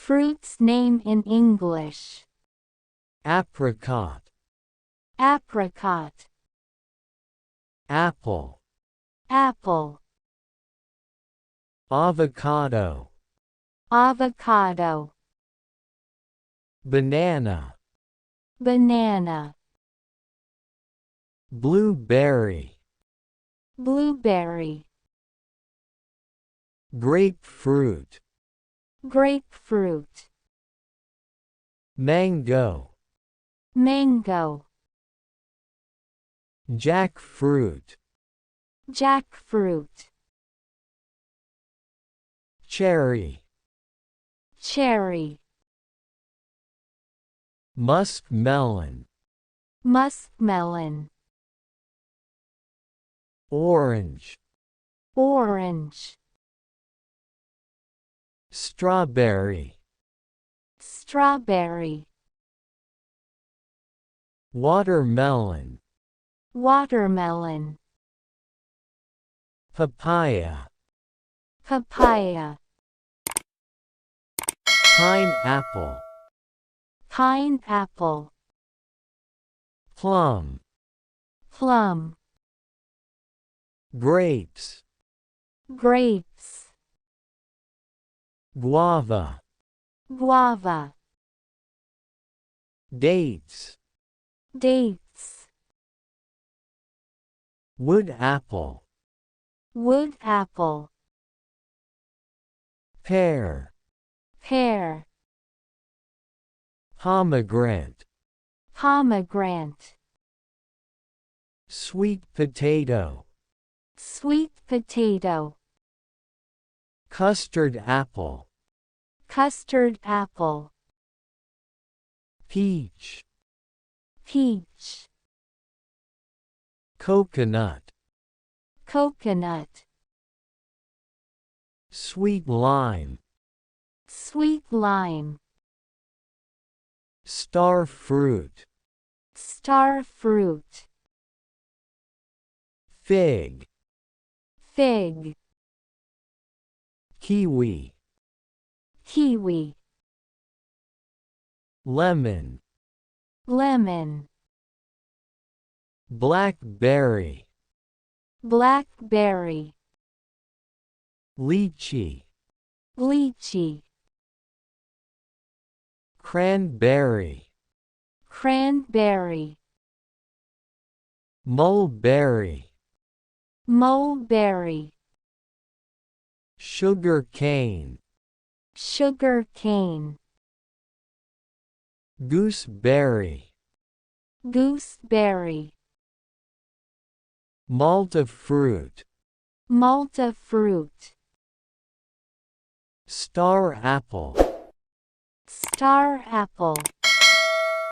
Fruit's name in English. Apricot. Apricot. Apple. Apple. Avocado. Avocado. Banana. Banana. Blueberry. Blueberry. Grapefruit. Grapefruit. Mango. Mango. Jackfruit. Jackfruit. Cherry. Cherry. Muskmelon. Muskmelon. Orange. Orange. Strawberry. Strawberry. Watermelon. Watermelon. Papaya. Papaya. Pineapple. Pineapple. Plum. Plum. Grapes. Grapes. Guava. Guava. Dates. Dates. Wood apple. Wood apple. Pear. Pear. Pomegranate. Pomegranate. Sweet potato. Sweet potato. Custard apple. Custard apple. Peach. Peach. Coconut. Coconut. Sweet lime. Sweet lime. Star fruit. Star fruit. Fig. Fig. Kiwi. Kiwi. Lemon. Lemon. Blackberry. Blackberry. Lychee. Lychee. Cranberry. Cranberry. Mulberry. Mulberry. Sugar cane. Sugar cane. Gooseberry. Gooseberry. Malta fruit. Malta fruit. Star apple. Star apple.